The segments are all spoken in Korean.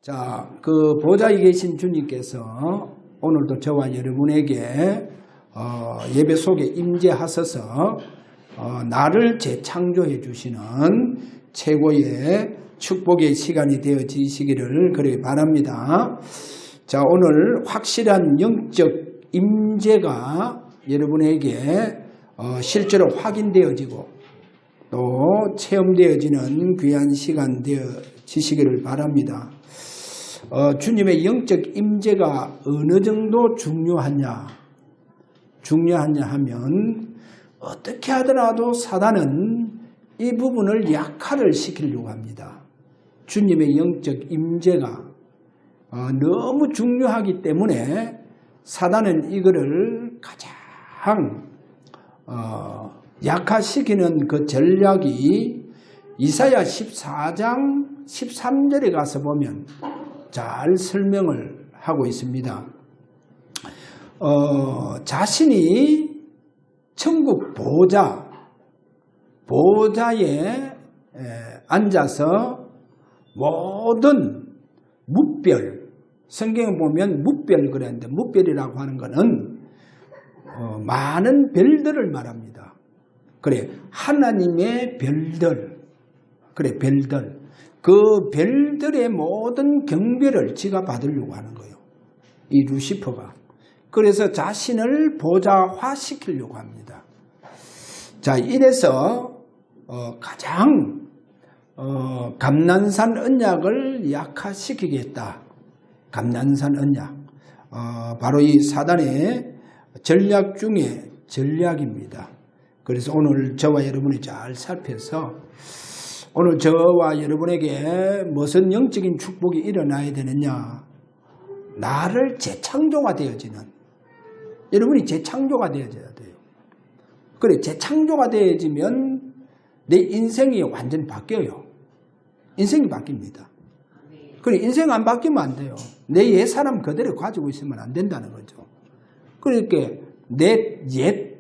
자, 그 보좌에 계신 주님께서 오늘도 저와 여러분에게 예배 속에 임재하셔서 나를 재창조해 주시는 최고의 축복의 시간이 되어지시기를 그렇게 바랍니다. 자, 오늘 확실한 영적 임재가 여러분에게 실제로 확인되어지고 또 체험되어지는 귀한 시간 되어지시기를 바랍니다. 주님의 영적 임재가 어느 정도 중요하냐 하면 어떻게 하더라도 사단은 이 부분을 약화를 시키려고 합니다. 주님의 영적 임재가 너무 중요하기 때문에 사단은 이거를 가장 약화시키는 그 전략이 이사야 14장 13절에 가서 보면 잘 설명을 하고 있습니다. 자신이 천국 보좌에 앉아서 모든 무별, 성경에 보면 무별 그랬는데 무별이라고 하는 것은 많은 별들을 말합니다. 그래, 하나님의 별들, 그래, 별들. 그 별들의 모든 경배를 지가 받으려고 하는 거예요. 이 루시퍼가. 그래서 자신을 보좌화시키려고 합니다. 자, 이래서 가장 감난산 언약을 약화시키겠다. 감난산 언약. 바로 이 사단의 전략 중에 전략입니다. 그래서 오늘 저와 여러분이 잘 살펴서 오늘 저와 여러분에게 무슨 영적인 축복이 일어나야 되느냐? 나를 재창조가 되어지는, 여러분이 재창조가 되어져야 돼요. 그래, 재창조가 되어지면 내 인생이 완전히 바뀌어요. 인생이 바뀝니다. 그래, 인생 안 바뀌면 안 돼요. 내 옛 사람 그대로 가지고 있으면 안 된다는 거죠. 그러니까 내 옛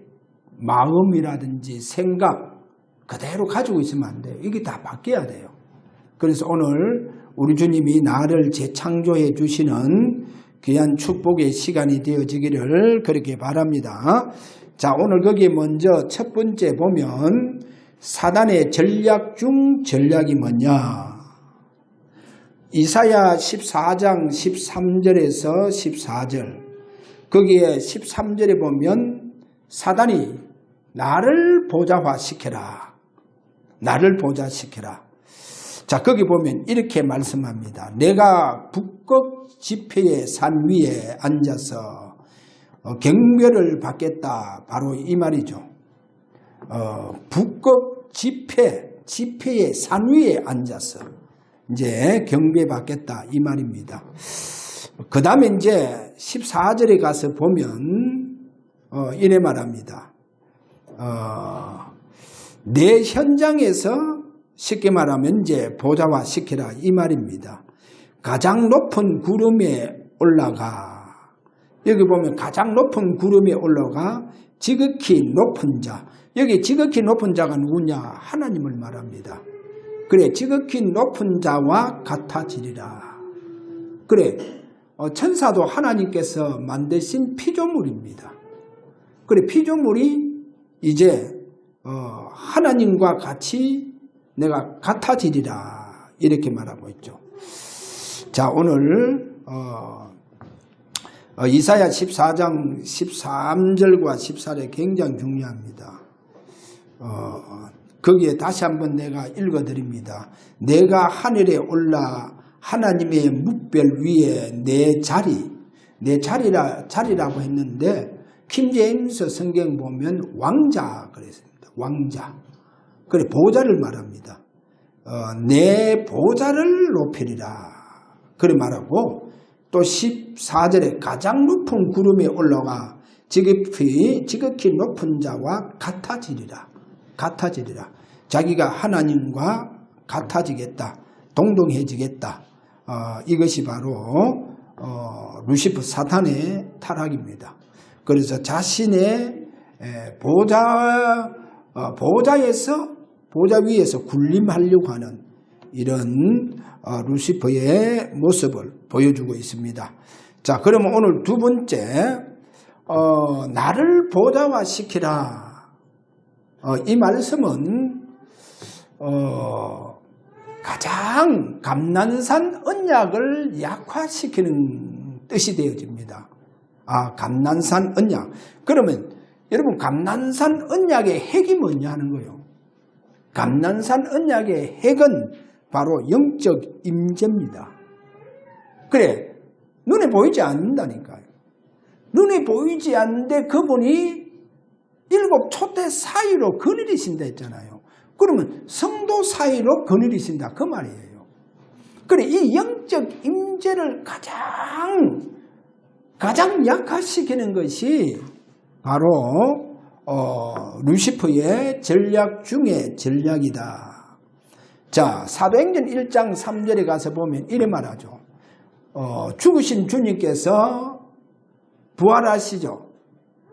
마음이라든지 생각 그대로 가지고 있으면 안 돼요. 이게 다 바뀌어야 돼요. 그래서 오늘 우리 주님이 나를 재창조해 주시는 귀한 축복의 시간이 되어지기를 그렇게 바랍니다. 자, 오늘 거기에 먼저 첫 번째 보면 사단의 전략 중 전략이 뭐냐? 이사야 14장 13절에서 14절 거기에 13절에 보면 사단이 나를 보좌화시켜라. 나를 보좌시켜라. 자, 거기 보면 이렇게 말씀합니다. 내가 북극 지폐의 산 위에 앉아서 경배를 받겠다. 바로 이 말이죠. 북극 지폐의 산 위에 앉아서 이제 경배 받겠다. 이 말입니다. 그 다음에 이제 14절에 가서 보면 이래 말합니다. 내 현장에서 쉽게 말하면 이제 보좌화 시키라 이 말입니다. 가장 높은 구름에 올라가. 여기 보면 가장 높은 구름에 올라가 지극히 높은 자. 여기 지극히 높은 자가 누구냐? 하나님을 말합니다. 그래, 지극히 높은 자와 같아지리라. 그래, 천사도 하나님께서 만드신 피조물입니다. 그래, 피조물이 이제 하나님과 같이 내가 같아지리라 이렇게 말하고 있죠. 자, 오늘 이사야 14장 13절과 14절이 굉장히 중요합니다. 거기에 다시 한번 내가 읽어드립니다. 내가 하늘에 올라 하나님의 뭇별 위에 내 자리라고 했는데 킹제임스 성경 보면 왕자 그랬습니다. 왕자. 그래, 보좌를 말합니다. 내 보좌를 높이리라. 그래 말하고 또 14절에 가장 높은 구름에 올라가 지극히 높은 자와 같아지리라. 같아지리라. 자기가 하나님과 같아지겠다. 동등해지겠다. 이것이 바로 루시퍼 사탄의 타락입니다. 그래서 자신의 보좌 위에서 군림하려고 하는 이런 루시퍼의 모습을 보여주고 있습니다. 자, 그러면 오늘 두 번째, 나를 보좌화시키라. 이 말씀은 가장 감난산 언약을 약화시키는 뜻이 되어집니다. 감난산 언약. 그러면 여러분, 감난산 언약의 핵이 뭐냐 하는 거예요. 감난산 언약의 핵은 바로 영적 임재입니다. 그래, 눈에 보이지 않는다니까요. 눈에 보이지 않는데 그분이 7 촛대 사이로 거느리신다 했잖아요. 그러면 성도 사이로 거느리신다 그 말이에요. 그래, 이 영적 임재를 가장 약화시키는 것이 바로 루시퍼의 전략 중에 전략이다. 자, 사도행전 1장 3절에 가서 보면 이래 말하죠. 죽으신 주님께서 부활하시죠.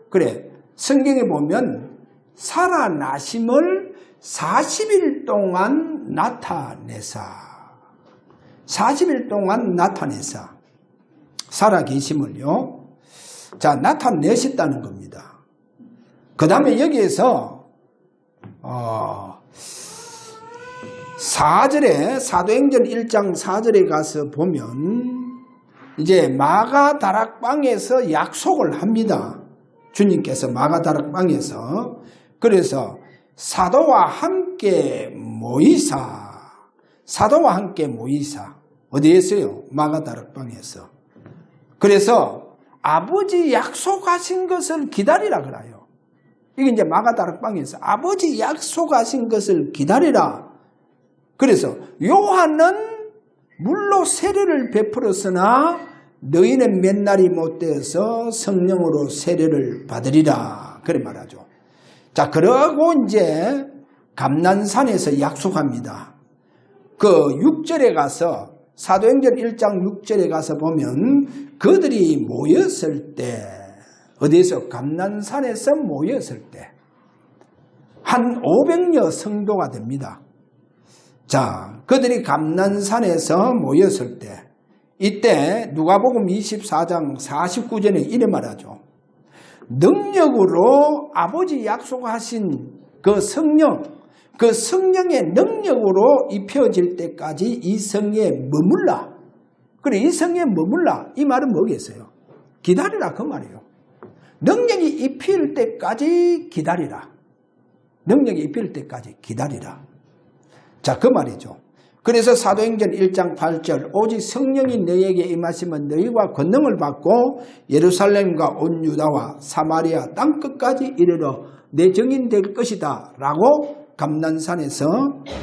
그래, 성경에 보면 살아나심을 40일 동안 나타내사. 40일 동안 나타내사. 살아계심을요. 자, 나타내셨다는 겁니다. 그 다음에 여기에서 4절에 사도행전 1장 4절에 가서 보면 이제 마가다락방에서 약속을 합니다. 주님께서 마가다락방에서. 그래서 사도와 함께 모이사 어디에서요? 마가다락방에서. 그래서 아버지 약속하신 것을 기다리라 그래요. 이게 이제 마가다락방에서 아버지 약속하신 것을 기다리라. 그래서 요한은 물로 세례를 베풀었으나 너희는 몇 날이 못되어서 성령으로 세례를 받으리라. 그래 말하죠. 자, 그러고 이제 감난산에서 약속합니다. 그 6절에 가서 사도행전 1장 6절에 가서 보면 그들이 모였을 때 어디에서 감난산에서 모였을 때 한 500여 성도가 됩니다. 자, 그들이 감난산에서 모였을 때 이때 누가복음 24장 49절에 이래 말하죠. 능력으로 아버지 약속하신 그 성령, 그 성령의 능력으로 입혀질 때까지 이 성에 머물라. 그래, 이 성에 머물라. 이 말은 뭐겠어요? 기다리라 그 말이에요. 능력이 입힐 때까지 기다리라. 능력이 입힐 때까지 기다리라. 자, 그 말이죠. 그래서 사도행전 1장 8절 오직 성령이 너희에게 임하시면 너희가 권능을 받고 예루살렘과 온 유다와 사마리아 땅끝까지 이르러 내 증인 될 것이다 라고 감난산에서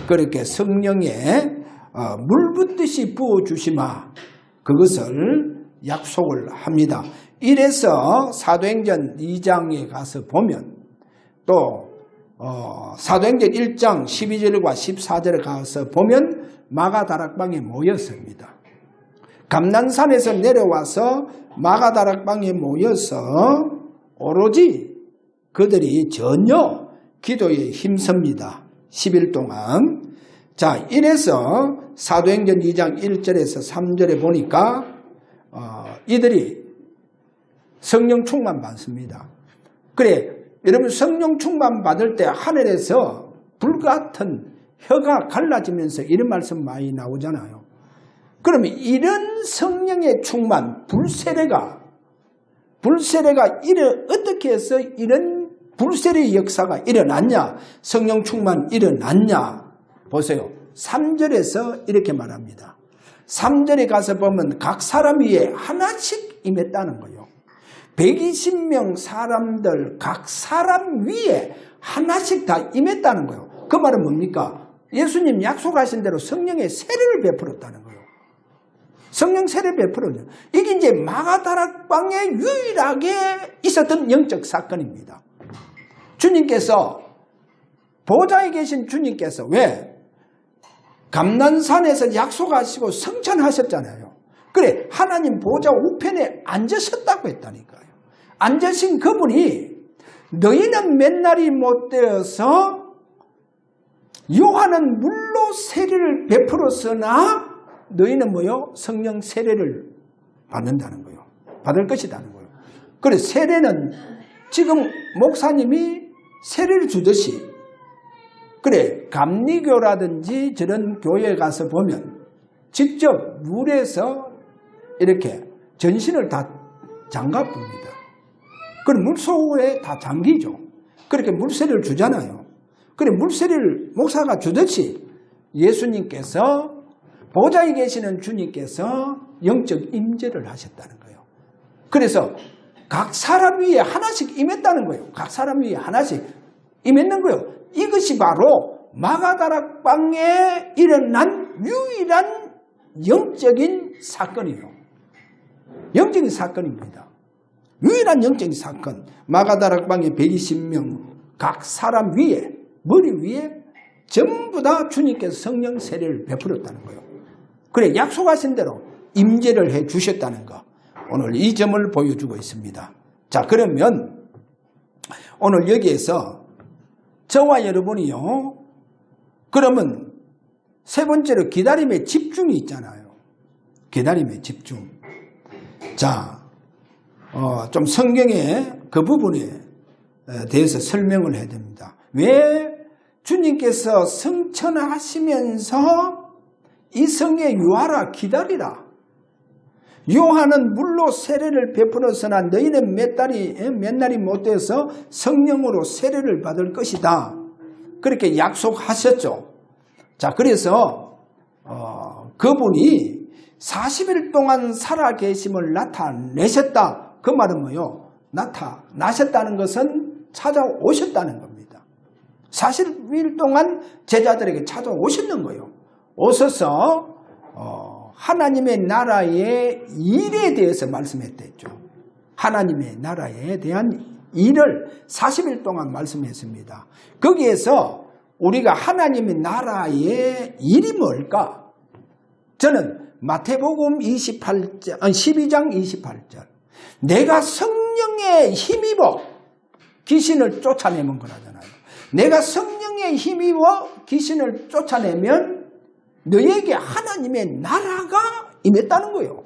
그렇게 성령에 물 붓듯이 부어주시마 그것을 약속을 합니다. 이래서 사도행전 2장에 가서 보면 또 사도행전 1장 12절과 14절에 가서 보면 마가다락방에 모였습니다. 감난산에서 내려와서 마가다락방에 모여서 오로지 그들이 전혀 기도에 힘씁니다. 10일 동안. 자, 이래서 사도행전 2장 1절에서 3절에 보니까 이들이 성령 충만 받습니다. 그래, 여러분 성령 충만 받을 때 하늘에서 불같은 혀가 갈라지면서 이런 말씀 많이 나오잖아요. 그러면 이런 성령의 충만, 불세례가 어떻게 해서 이런 불세례의 역사가 일어났냐? 성령 충만 일어났냐? 보세요. 3절에서 이렇게 말합니다. 3절에 가서 보면 각 사람 위에 하나씩 임했다는 거예요. 120명 사람들 각 사람 위에 하나씩 다 임했다는 거예요. 그 말은 뭡니까? 예수님 약속하신 대로 성령의 세례를 베풀었다는 거예요. 성령 세례 베풀었죠. 이게 이제 마가다락방에 유일하게 있었던 영적 사건입니다. 주님께서 보좌에 계신 주님께서 왜? 감난산에서 약속하시고 성천하셨잖아요. 그래, 하나님 보좌 우편에 앉으셨다고 했다니까요. 앉으신 그분이 너희는 몇 날이 못 되어서 요한은 물로 세례를 베풀었으나 너희는 뭐요? 성령 세례를 받는다는 거예요. 받을 것이라는 거예요. 그래 세례는 지금 목사님이 세례를 주듯이 그래 감리교라든지 저런 교회에 가서 보면 직접 물에서 이렇게 전신을 다 장갑봅니다. 그럼 물속에 다 잠기죠. 그렇게 물세례를 주잖아요. 그래 물세례를 목사가 주듯이 예수님께서 보좌에 계시는 주님께서 영적 임재를 하셨다는 거예요. 그래서 각 사람 위에 하나씩 임했다는 거예요. 각 사람 위에 하나씩 임했는 거예요. 이것이 바로 마가다락방에 일어난 유일한 영적인 사건이에요. 영적인 사건입니다. 유일한 영적인 사건. 마가다락방에 120명 각 사람 위에 머리 위에 전부 다 주님께서 성령 세례를 베풀었다는 거예요. 그래 약속하신 대로 임재를 해 주셨다는 거. 오늘 이 점을 보여주고 있습니다. 자 그러면 오늘 여기에서 저와 여러분이요. 그러면 세 번째로 기다림의 집중이 있잖아요. 기다림의 집중. 자, 좀 성경에 그 부분에 대해서 설명을 해야 됩니다. 왜 주님께서 성천하시면서 이 성에 유하라 기다리라. 요한은 물로 세례를 베풀었으나 너희는 몇 날이 못돼서 성령으로 세례를 받을 것이다. 그렇게 약속하셨죠. 자, 그래서 그분이 40일 동안 살아계심을 나타내셨다. 그 말은 뭐요? 나타나셨다는 것은 찾아오셨다는 겁니다. 40일 동안 제자들에게 찾아오셨는 거예요. 오셔서 하나님의 나라의 일에 대해서 말씀했댔죠. 하나님의 나라에 대한 일을 40일 동안 말씀했습니다. 거기에서 우리가 하나님의 나라의 일이 뭘까? 저는 마태복음 12장 28절 내가 성령에 힘입어 귀신을 쫓아내면 거라잖아요. 내가 성령에 힘입어 귀신을 쫓아내면 너에게 하나님의 나라가 임했다는 거예요.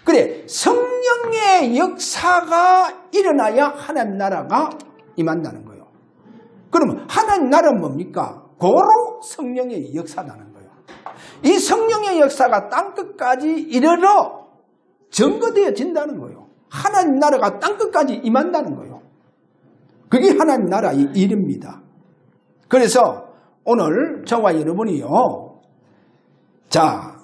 그래 성령의 역사가 일어나야 하나님 나라가 임한다는 거예요. 그러면 하나님 나라는 뭡니까? 고로 성령의 역사라는 거예요. 이 성령의 역사가 땅끝까지 이르러 증거되어진다는 거예요. 하나님 나라가 땅끝까지 임한다는 거예요. 그게 하나님 나라의 일입니다. 그래서 오늘 저와 여러분이요. 자,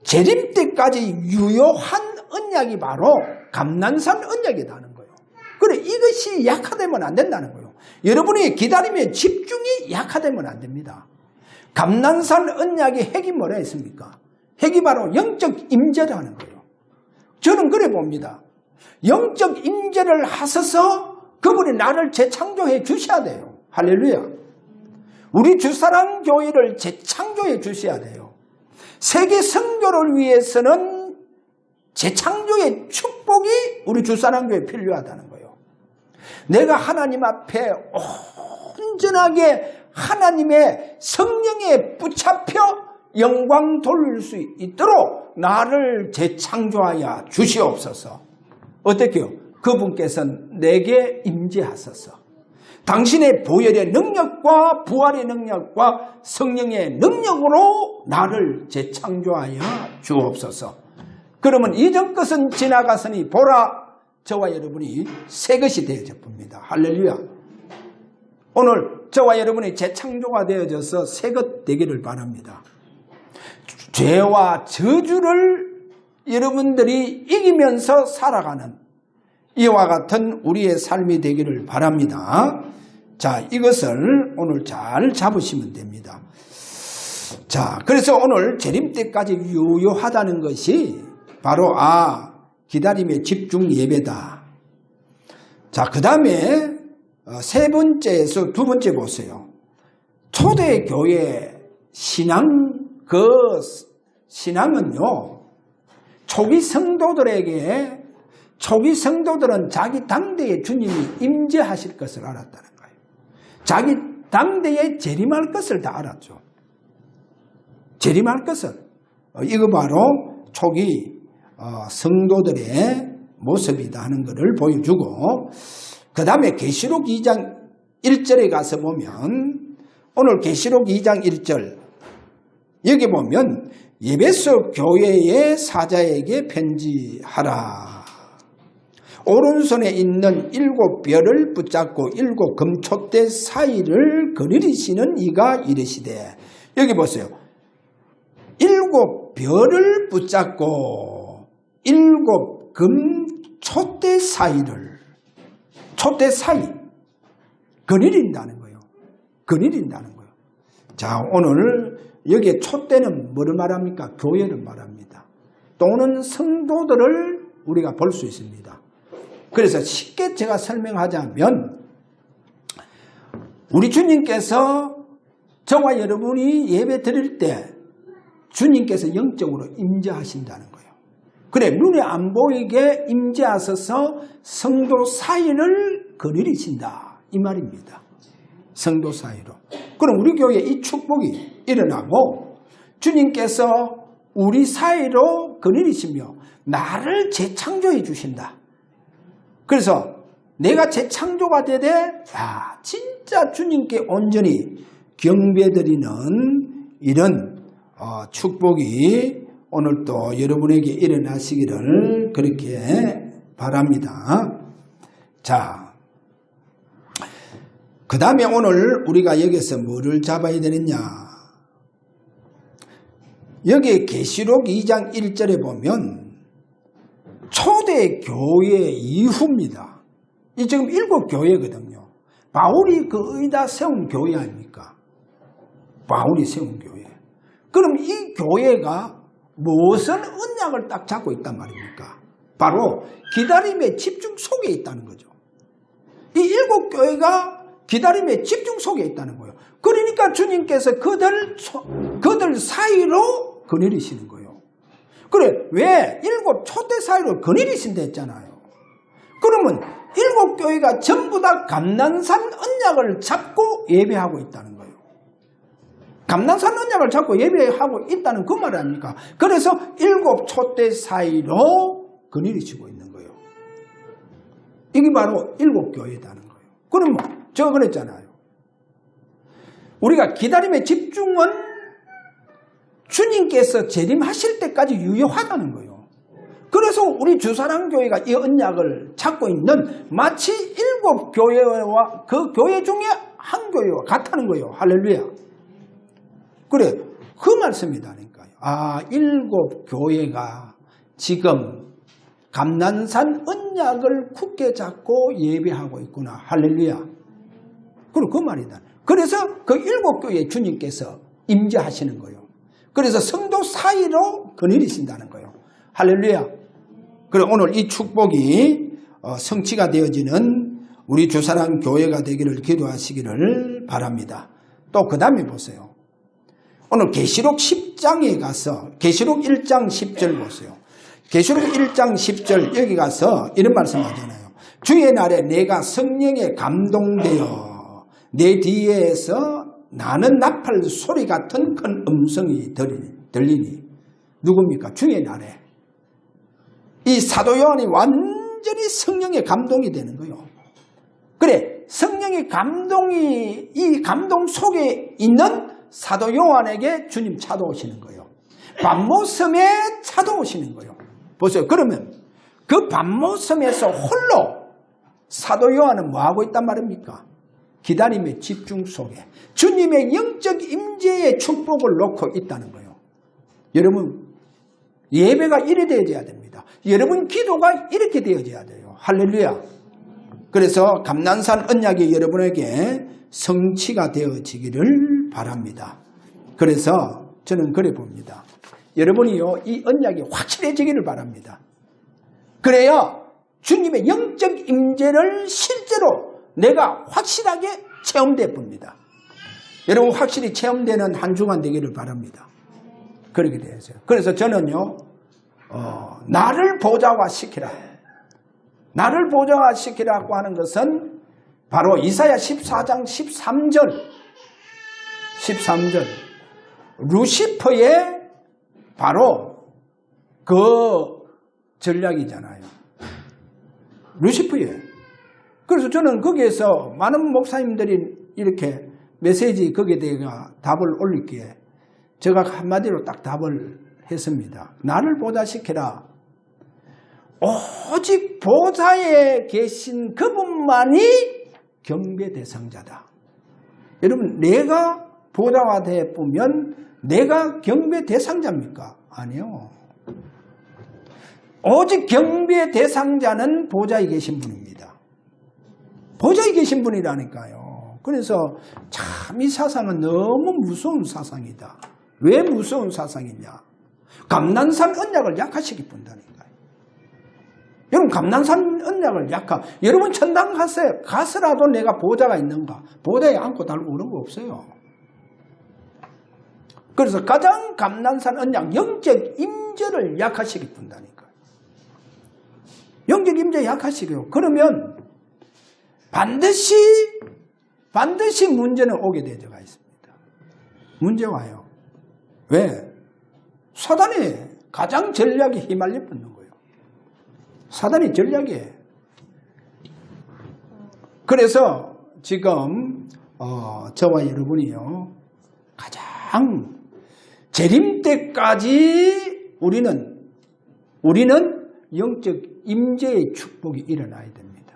재림 때까지 유효한 언약이 바로 감난산 언약이라는 거예요. 그래 이것이 약화되면 안 된다는 거예요. 여러분의 기다림의 집중이 약화되면 안 됩니다. 감난산 언약의 핵이 뭐라 했습니까? 핵이 바로 영적 임재라는 거예요. 저는 그래 봅니다. 영적 임재를 하셔서 그분이 나를 재창조해 주셔야 돼요. 할렐루야. 우리 주사랑 교회를 재창조해 주셔야 돼요. 세계 선교를 위해서는 재창조의 축복이 우리 주사랑 교회에 필요하다는 거예요. 내가 하나님 앞에 온전하게 하나님의 성령에 붙잡혀 영광 돌릴 수 있도록 나를 재창조하여 주시옵소서. 어떻게요? 그분께서는 내게 임재하소서. 당신의 보혈의 능력과 부활의 능력과 성령의 능력으로 나를 재창조하여 주옵소서. 그러면 이전 것은 지나갔으니 보라 저와 여러분이 새 것이 되어져 봅니다. 할렐루야. 오늘 저와 여러분이 재창조가 되어져서 새 것 되기를 바랍니다. 죄와 저주를 여러분들이 이기면서 살아가는 이와 같은 우리의 삶이 되기를 바랍니다. 자, 이것을 오늘 잘 잡으시면 됩니다. 자, 그래서 오늘 재림 때까지 유효하다는 것이 바로 기다림의 집중 예배다. 자, 그 다음에 세 번째에서 두 번째 보세요. 초대교회 신앙, 그 신앙은요, 초기 성도들은 자기 당대에 주님이 임재하실 것을 알았다는 거예요. 자기 당대에 재림할 것을 다 알았죠. 재림할 것을. 이거 바로 초기 성도들의 모습이다 하는 것을 보여주고, 그 다음에 계시록 2장 1절에 가서 보면, 오늘 계시록 2장 1절 여기 보면 에베소 교회의 사자에게 편지하라. 오른손에 있는 7별을 붙잡고 7 금촛대 사이를 거느리시는 이가 이르시되, 여기 보세요. 7별을 붙잡고 7 금촛대 사이를, 촛대 사이 거느린다는 거예요. 거느린다는 거예요. 자, 오늘 여기에 촛대는 뭐를 말합니까? 교회를 말합니다. 또는 성도들을 우리가 볼 수 있습니다. 그래서 쉽게 제가 설명하자면, 우리 주님께서 저와 여러분이 예배 드릴 때 주님께서 영적으로 임재하신다는 거예요. 그래, 눈에 안 보이게 임재하셔서 성도 사이를 거느리신다 이 말입니다. 성도 사이로. 그럼 우리 교회에 이 축복이 일어나고, 주님께서 우리 사이로 거느리시며 나를 재창조해 주신다. 그래서 내가 재창조가 되되, 진짜 주님께 온전히 경배드리는 이런 축복이 오늘 또 여러분에게 일어나시기를 그렇게 바랍니다. 자, 그 다음에 오늘 우리가 여기서 뭐를 잡아야 되느냐. 여기 계시록 2장 1절에 보면 초대교회 이후입니다. 이 지금 7교회거든요. 바울이 거의 다 세운 교회 아닙니까? 바울이 세운 교회. 그럼 이 교회가 무슨 언약을 딱 잡고 있단 말입니까? 바로 기다림의 집중 속에 있다는 거죠. 이 7교회가 기다림의 집중 속에 있다는 거예요. 그러니까 주님께서 그들 사이로 거느리시는 거예요. 그래, 왜 7 촛대 사이로 거느리신다 했잖아요. 그러면 7교회가 전부 다 감난산 언약을 잡고 예배하고 있다는 거예요. 감난산 언약을 잡고 예배하고 있다는 그 말 아닙니까? 그래서 7 촛대 사이로 거느리시고 있는 거예요. 이게 바로 7교회다는 거예요. 그럼 제가 그랬잖아요. 우리가 기다림의 집중은 주님께서 재림하실 때까지 유효하다는 거예요. 그래서 우리 주사랑교회가 이 언약을 찾고 있는 마치 7교회와 그 교회 중에 한 교회와 같다는 거예요. 할렐루야. 그래, 그 말씀이다니까요. 7교회가 지금 감난산 언약을 굳게 잡고 예배하고 있구나. 할렐루야. 그리고 그 말이다. 그래서 그 7교회 주님께서 임재하시는 거예요. 그래서 성도 사이로 거느리신다는 거예요. 할렐루야. 그리고 오늘 이 축복이 성취가 되어지는 우리 주사랑 교회가 되기를 기도하시기를 바랍니다. 또 그 다음에 보세요. 오늘 계시록 10장에 가서 계시록 1장 10절 보세요. 계시록 1장 10절 여기 가서 이런 말씀하잖아요. 주의 날에 내가 성령에 감동되어 내 뒤에서 나는 나팔 소리 같은 큰 음성이 들리니. 누굽니까? 주의 날에. 이 사도 요한이 완전히 성령의 감동이 되는 거예요. 그래, 성령의 감동이, 이 감동 속에 있는 사도 요한에게 주님 찾아오시는 거예요. 밤모섬에 찾아오시는 거예요. 보세요. 그러면 그 밤모섬에서 홀로 사도 요한은 뭐하고 있단 말입니까? 기다림의 집중 속에 주님의 영적 임재의 축복을 놓고 있다는 거예요. 여러분, 예배가 이래 되어져야 됩니다. 여러분 기도가 이렇게 되어져야 돼요. 할렐루야. 그래서 감난산 언약이 여러분에게 성취가 되어지기를 바랍니다. 그래서 저는 그래 봅니다. 여러분이요, 이 언약이 확실해지기를 바랍니다. 그래야 주님의 영적 임재를 실제로 내가 확실하게 체험돼 봅니다. 여러분 확실히 체험되는 한 주간 되기를 바랍니다. 그렇게 되어서요. 그래서 저는요, 나를 보좌화시키라. 나를 보좌화시키라고 하는 것은 바로 이사야 14장 13절 13절 루시퍼의 바로 그 전략이잖아요. 루시퍼의. 그래서 저는 거기에서 많은 목사님들이 이렇게 메시지 거기에 대해 답을 올리기에 제가 한마디로 딱 답을 했습니다. 나를 보좌시켜라. 오직 보좌에 계신 그분만이 경배 대상자다. 여러분, 내가 보좌가 되면 내가 경배 대상자입니까? 아니요. 오직 경배 대상자는 보좌에 계신 분입니다. 보좌에 계신 분이라니까요. 그래서 참 이 사상은 너무 무서운 사상이다. 왜 무서운 사상이냐? 감난산 언약을 약화시키 뿐다니까요. 여러분, 감난산 언약을 여러분 천당 가서라도 내가 보좌가 있는가? 보좌에 앉고 달고 그런 거 없어요. 그래서 가장 감난산 언약 영적 임재를 약화시키 뿐다니까요. 영적 임재 약화시켜요. 그러면 반드시 문제는 오게 되어가 있습니다. 문제 와요. 왜? 사단이 가장 전략에 휘말려 붙는 거예요. 사단이 전략이에요. 그래서 지금 저와 여러분이요, 가장 재림 때까지 우리는 영적 임재의 축복이 일어나야 됩니다.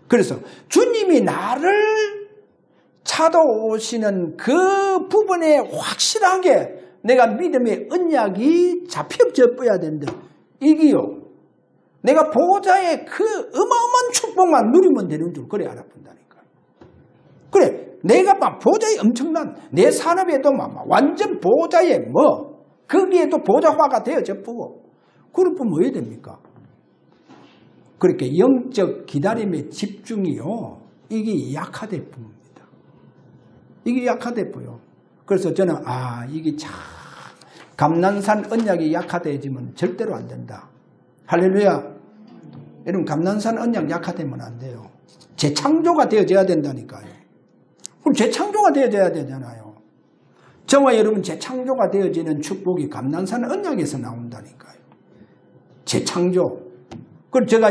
그래서 주님이 나를 찾아오시는 그 부분에 확실하게 내가 믿음의 언약이 잡혀져야 된다. 이게요, 내가 보호자의 그 어마어마한 축복만 누리면 되는 줄 그래 알아본다니까. 그래, 내가 막 보호자의 엄청난 내 산업에도 막 완전 보호자의 거기에도 보호자화가 되어져 보고 그럴 뿐 뭐 해야 됩니까? 그렇게 영적 기다림의 집중이요, 이게 약화될 뿐입니다. 이게 약화될 뿐이요. 그래서 저는 이게 참 감난산 언약이 약화되지면 절대로 안 된다. 할렐루야. 여러분, 감난산 언약 약화되면 안 돼요. 재창조가 되어져야 된다니까요. 그럼 재창조가 되어져야 되잖아요. 저와 여러분 재창조가 되어지는 축복이 감난산 언약에서 나온다니까요. 재창조. 그럼 제가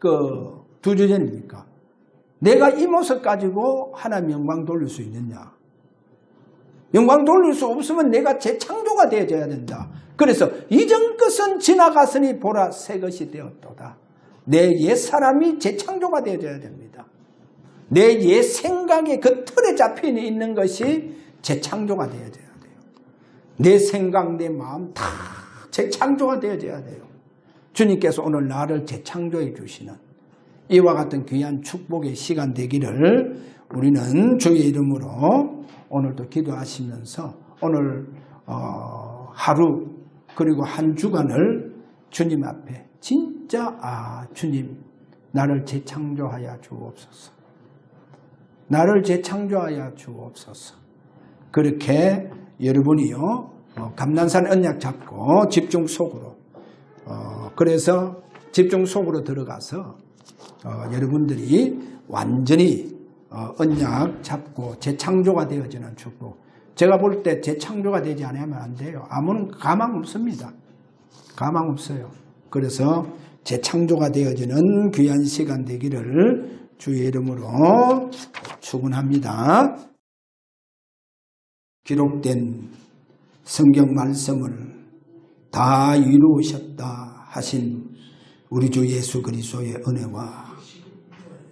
두 주 전입니까? 내가 이 모습 가지고 하나님 영광 돌릴 수 있느냐? 영광 돌릴 수 없으면 내가 재창조가 되어져야 된다. 그래서 이전 것은 지나갔으니 보라 새 것이 되었도다. 내 옛사람이 재창조가 되어져야 됩니다. 내 옛 생각의 그 틀에 잡혀 있는 것이 재창조가 되어져야 돼요. 내 생각, 내 마음 다 재창조가 되어져야 돼요. 주님께서 오늘 나를 재창조해 주시는 이와 같은 귀한 축복의 시간 되기를 우리는 주의 이름으로 오늘도 기도하시면서 오늘 하루 그리고 한 주간을 주님 앞에 진짜 주님 나를 재창조하여 주옵소서. 나를 재창조하여 주옵소서. 그렇게 여러분이요 감난산 언약 잡고 집중 속으로 그래서 집중 속으로 들어가서 여러분들이 완전히 언약 잡고 재창조가 되어지는 축복. 제가 볼 때 재창조가 되지 않으면 안 돼요. 아무런 가망 없습니다. 가망 없어요. 그래서 재창조가 되어지는 귀한 시간 되기를 주의 이름으로 축원합니다. 기록된 성경 말씀을 다 이루으셨다 하신 우리 주 예수 그리스도의 은혜와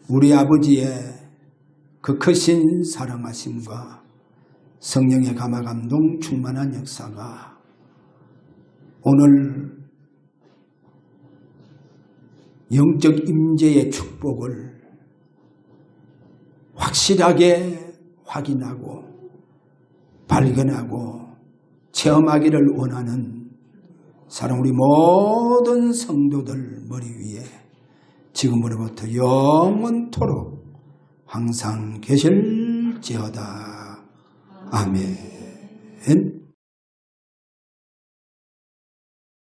우리 아버지의 그 크신 사랑하심과 성령의 감화감동 충만한 역사가 오늘 영적 임재의 축복을 확실하게 확인하고 발견하고 체험하기를 원하는 사랑 우리 모든 성도들 머리 위에 지금으로부터 영원토록 항상 계실지어다. 아멘.